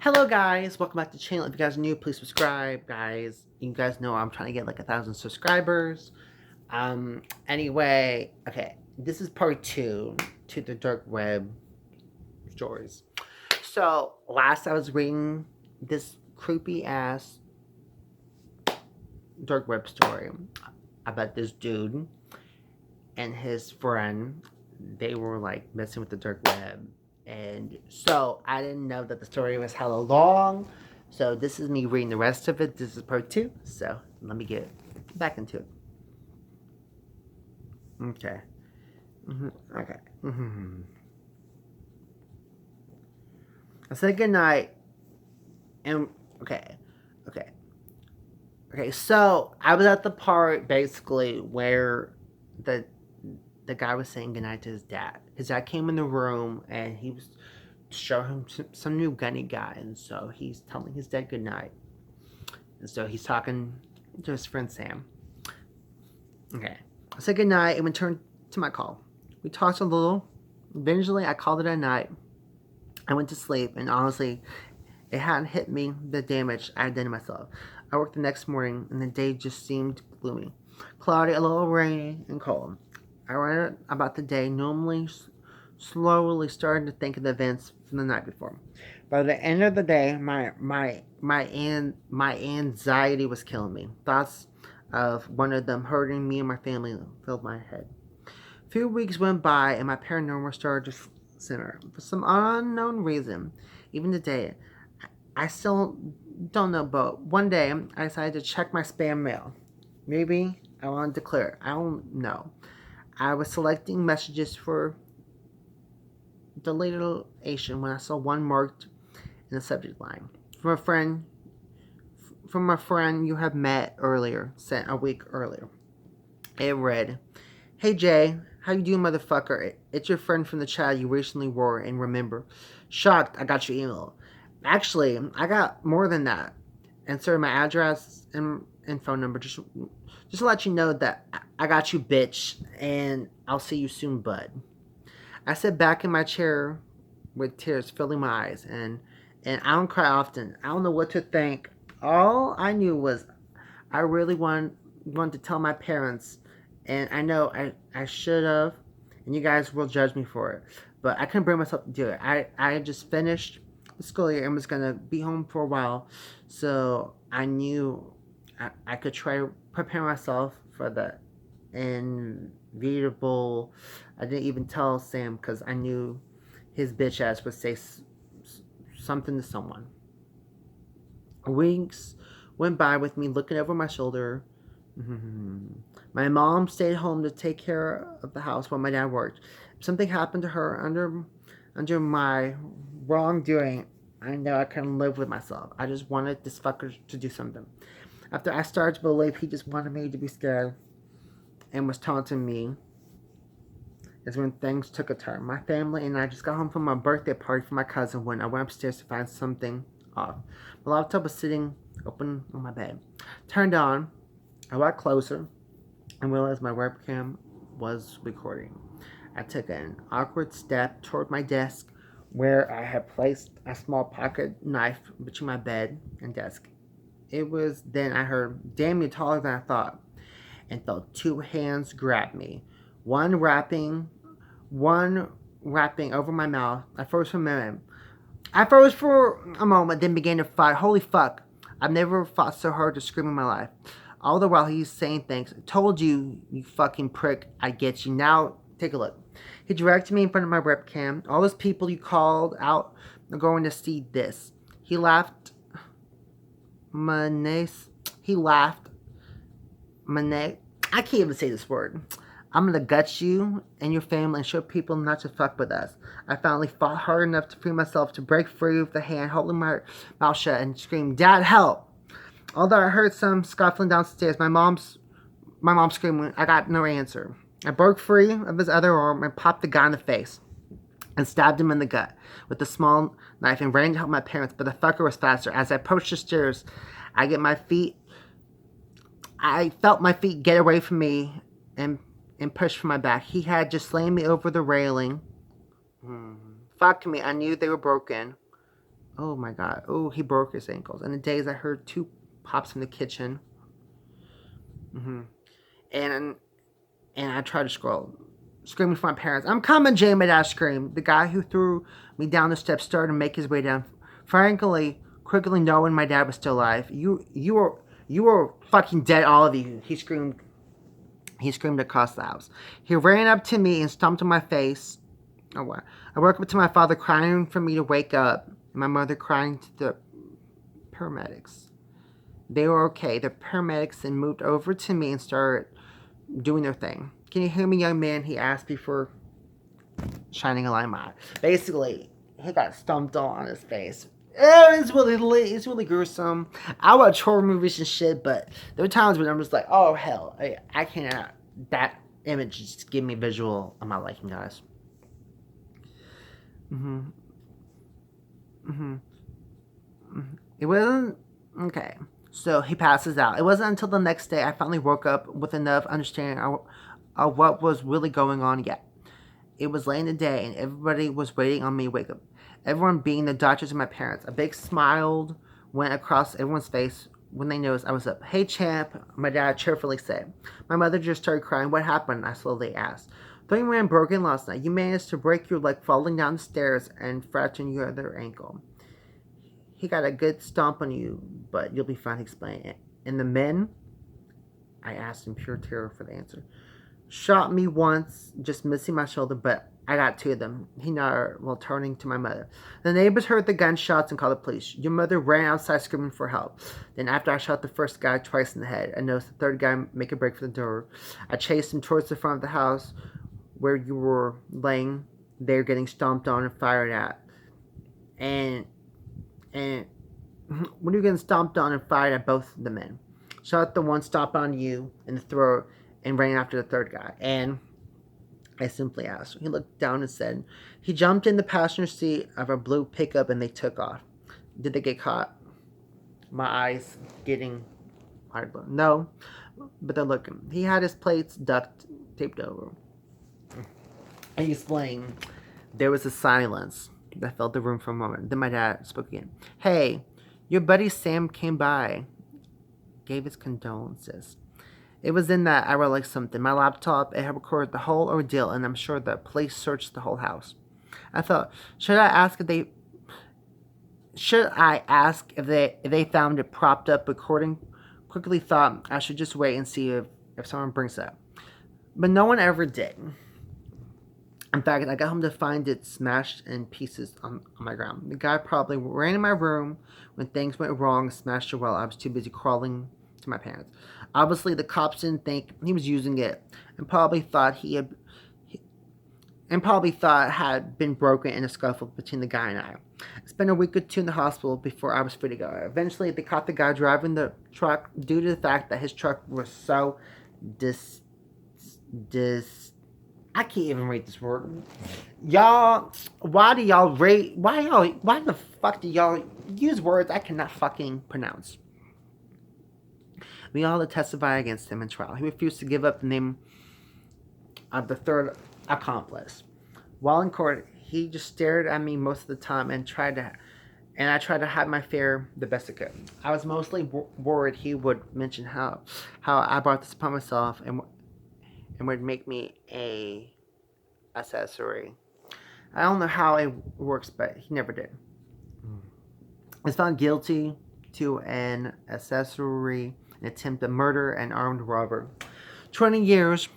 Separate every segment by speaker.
Speaker 1: Hello guys, welcome back to the channel. If you guys are new, please subscribe, guys. You guys know I'm trying to get like 1,000 subscribers. Anyway, okay, this is part two to the dark web stories. So last I was reading this creepy ass dark web story about this dude and his friend. They were like messing with the dark web, and so I didn't know that the story was hella long. So this is me reading the rest of it. This is part two. So let me get back into it. Okay. Okay. I said goodnight, and okay, okay, okay. So I was at the part basically where the the guy was saying goodnight to his dad. His dad came in the room and he was showing him some new gunny guy, and so he's telling his dad goodnight. And so he's talking to his friend Sam. Okay. I said goodnight and returned to my call. We talked a little. Eventually, I called it a night. I went to sleep, and honestly, it hadn't hit me the damage I had done to myself. I worked the next morning, and the day just seemed gloomy. Cloudy, a little rainy, and cold. I read about the day, normally slowly starting to think of the events from the night before. By the end of the day, my anxiety was killing me. Thoughts of one of them hurting me and my family filled my head. A few weeks went by, and my paranormal started to simmer for some unknown reason. Even today, I still don't know. But one day, I decided to check my spam mail. Maybe I wanted to clear it. I don't know. I was selecting messages for deletion when I saw one marked in the subject line from a friend you have met earlier, sent a week earlier. It read, "Hey Jay, how you doing, motherfucker? It's your friend from the chat you recently wore and remember. Shocked I got your email. Actually, I got more than that. And sir, my address and phone number just to let you know that I got you, bitch, and I'll see you soon, bud." I sat back in my chair with tears filling my eyes, and I don't cry often. I don't know what to think. All I knew was I really wanted to tell my parents, and I know I should have, and you guys will judge me for it, but I couldn't bring myself to do it. I just finished the school year and was gonna be home for a while, so I knew I could try to prepare myself for the inevitable. I didn't even tell Sam because I knew his bitch ass would say something to someone. Weeks went by with me looking over my shoulder. My mom stayed home to take care of the house while my dad worked. If something happened to her under my wrongdoing, I know I couldn't live with myself. I just wanted this fucker to do something. After I started to believe he just wanted me to be scared and was taunting me, is when things took a turn. My family and I just got home from my birthday party for my cousin when I went upstairs to find something off. My laptop was sitting open on my bed. Turned on, I walked closer and realized my webcam was recording. I took an awkward step toward my desk where I had placed a small pocket knife between my bed and desk. It was then I heard, "Damn, you're taller than I thought," and felt two hands grab me. One wrapping one wrapping over my mouth. I froze for a moment, then began to fight. Holy fuck. I've never fought so hard to scream in my life. All the while he's saying things. "Told you, you fucking prick. I get you. Now, take a look." He directed me in front of my webcam. "All those people you called out are going to see this." He laughed. He laughed. I can't even say this word. "I'm gonna gut you and your family and show people not to fuck with us." I finally fought hard enough to free myself to break free of the hand holding my mouth shut and scream, "Dad, help!" Although I heard some scuffling downstairs, my mom screaming, I got no answer. I broke free of his other arm and popped the guy in the face and stabbed him in the gut with a small knife and ran to help my parents, but the fucker was faster. As I approached the stairs, I felt my feet get away from me and pushed from my back. He had just slammed me over the railing. Fuck me, I knew they were broken. Oh my god. Oh, he broke his ankles. And the days I heard two pops from the kitchen. Hmm. And I tried to screaming for my parents. I'm coming, Jay, my dad screamed. The guy who threw me down the steps started to make his way down. Frankly, quickly knowing my dad was still alive. You were fucking dead, all of you. He screamed. He screamed across the house. He ran up to me and stomped on my face. Oh, wow. I woke up to my father crying for me to wake up, and my mother crying to the paramedics. They were okay. The paramedics then moved over to me and started doing their thing. Can you hear me, young man? He asked before shining a light in my eye. Basically, he got stomped on his face. It's really gruesome. I watch horror movies and shit, but there are times when I'm just like, oh hell, I cannot. That image just give me visual. I'm not liking, guys. Mhm. Mhm. It wasn't okay. So he passes out. It wasn't until the next day I finally woke up with enough understanding of what was really going on yet. It was late in the day, and everybody was waiting on me to wake up. Everyone being the doctors and my parents. A big smile went across everyone's face when they noticed I was up. Hey, champ, my dad cheerfully said. My mother just started crying. What happened? I slowly asked. Something ran broken last night. You managed to break your leg falling down the stairs and fracturing your other ankle. He got a good stomp on you, but you'll be fine, he explained. And the men? I asked in pure terror for the answer. Shot me once, just missing my shoulder, but I got two of them. He nodded while turning to my mother. The neighbors heard the gunshots and called the police. Your mother ran outside screaming for help. Then after I shot the first guy twice in the head, I noticed the third guy make a break for the door. I chased him towards the front of the house where you were laying there getting stomped on and fired at. And when you're getting stomped on and fired at both the men. Shot the one stomped on you in the throat and ran after the third guy. And I simply asked. He looked down and said, he jumped in the passenger seat of a blue pickup and they took off. Did they get caught? My eyes getting hard. No, but they're looking. He had his plates duct taped over. And he explained. There was a silence that filled the room for a moment. Then my dad spoke again. Hey, your buddy Sam came by. Gave his condolences. It was in that I realized something. My laptop, it had recorded the whole ordeal, and I'm sure the police searched the whole house. I thought, should I ask if they found it propped up recording? Quickly thought I should just wait and see if someone brings it up. But no one ever did. In fact, I got home to find it smashed in pieces on my ground. The guy probably ran in my room when things went wrong and smashed it while I was too busy crawling to my parents. Obviously, the cops didn't think he was using it and probably thought it had been broken in a scuffle between the guy and I. I spent a week or two in the hospital before I was free to go. Eventually, they caught the guy driving the truck due to the fact that his truck was so dis I can't even read this word. Y'all, why the fuck do y'all use words I cannot fucking pronounce? We all had to testify against him in trial. He refused to give up the name of the third accomplice. While in court, he just stared at me most of the time and I tried to hide my fear the best I could. I was mostly worried he would mention how I brought this upon myself and would make me a accessory. I don't know how it works, but he never did. He was found guilty to an accessory, an attempted murder, and armed robbery. 20 years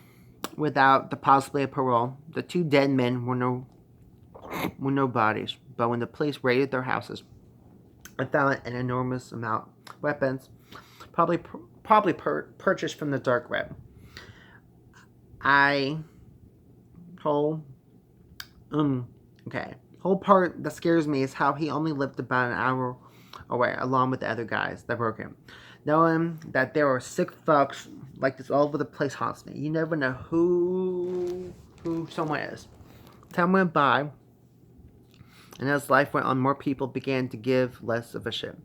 Speaker 1: without the possibility of parole. The two dead men were no bodies, but when the police raided their houses, they found an enormous amount of weapons, probably purchased from the dark web. Okay. Whole part that scares me is how he only lived about an hour away, along with the other guys that broke him. Knowing that there are sick fucks like this all over the place haunts me. You never know who someone is. Time went by, and as life went on, more people began to give less of a shit.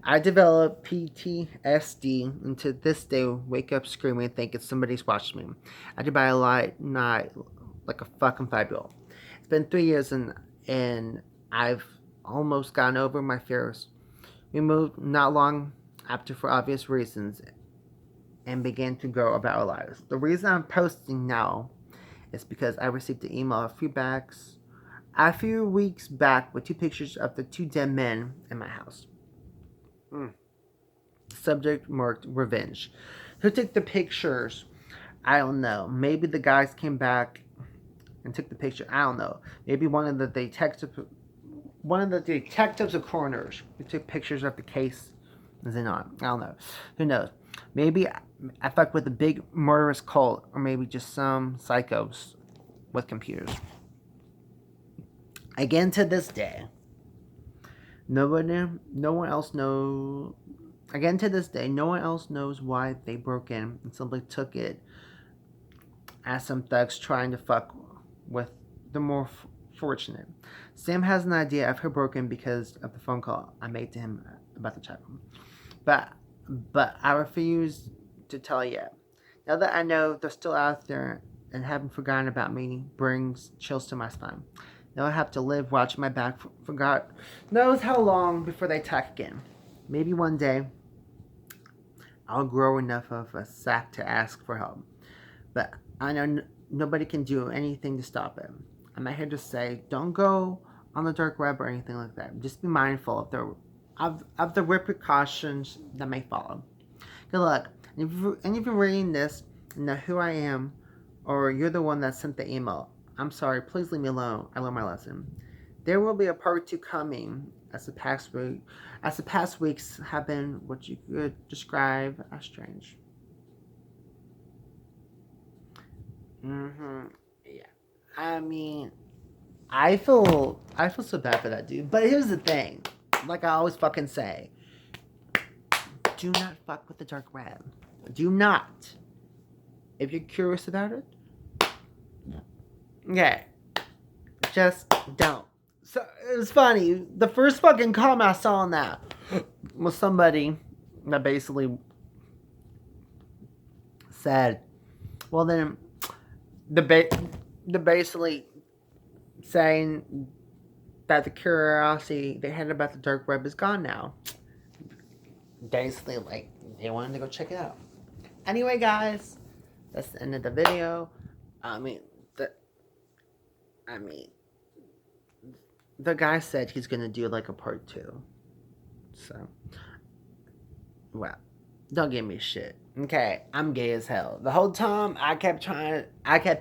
Speaker 1: I developed PTSD, and to this day, wake up screaming, thinking somebody's watching me. I did by a light night like a fucking 5-year-old. It's been 3 years, and I've almost gotten over my fears. We moved not long after for obvious reasons and began to go about our lives. The reason I'm posting now is because I received an email a few weeks back with two pictures of the two dead men in my house. Subject marked revenge. Who took the pictures? I don't know. Maybe the guys came back and took the picture. I don't know. Maybe one of the detectives or coroners who took pictures of the case is in on. I don't know. Who knows? Maybe I fucked with a big murderous cult, or maybe just some psychos with computers. Again, to this day, no one else knows. Again, to this day, no one else knows why they broke in and simply took it as some thugs trying to fuck with the more fortunate. Sam has an idea of her broken because of the phone call I made to him about the chat room. But I refuse to tell yet. Now that I know they're still out there and haven't forgotten about me brings chills to my spine. Now I have to live watching my back for God knows how long before they attack again. Maybe one day I'll grow enough of a sack to ask for help. But I know nobody can do anything to stop it. I'm not here to say don't go on the dark web or anything like that. Just be mindful of the repercussions that may follow. Good luck. And if you're reading this and know who I am, or you're the one that sent the email, I'm sorry. Please leave me alone. I learned my lesson. There will be a part 2 coming, as the past weeks have been what you could describe as strange. Yeah. I mean, I feel so bad for that dude. But here's the thing. Like I always fucking say, do not fuck with the dark web. Do not. If you're curious about it, okay, just don't. So it was funny. The first fucking comment I saw on that was somebody that basically said, well then, the basically saying that the curiosity they had about the dark web is gone now. Basically, like, they wanted to go check it out. Anyway, guys, that's the end of the video. The guy said he's gonna do like a part 2. So, well, don't give me shit. Okay, I'm gay as hell. The whole time I kept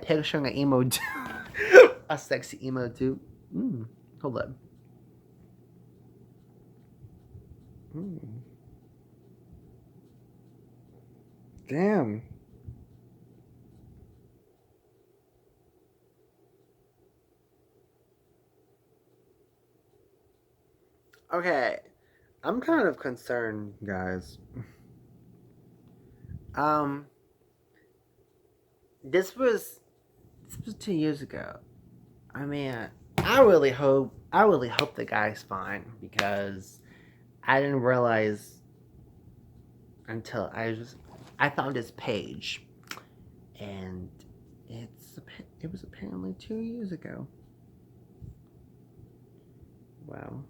Speaker 1: picturing an emo dude, a sexy emo dude. Hold up. Damn. Okay, I'm kind of concerned, guys. Um, this was 2 years ago. I mean, I really hope the guy's fine because I didn't realize until I found his page, and it was apparently 2 years ago. Wow.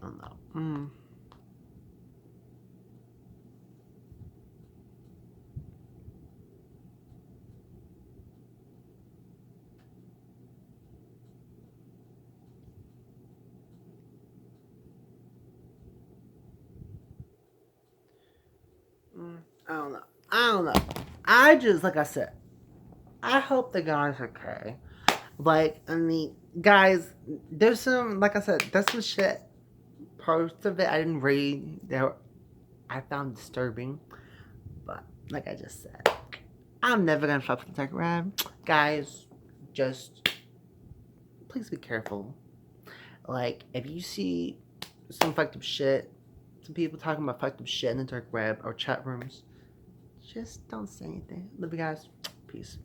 Speaker 1: I don't know. I don't know. I just, like I said, I hope the guy's okay. Like, I mean, guys, there's some, like I said, there's some shit, parts of it I didn't read that I found disturbing. But, like I just said, I'm never gonna fuck with the dark web. Guys, just, please be careful. Like, if you see some fucked up shit, some people talking about fucked up shit in the dark web or chat rooms, just don't say anything. Love you guys. Peace.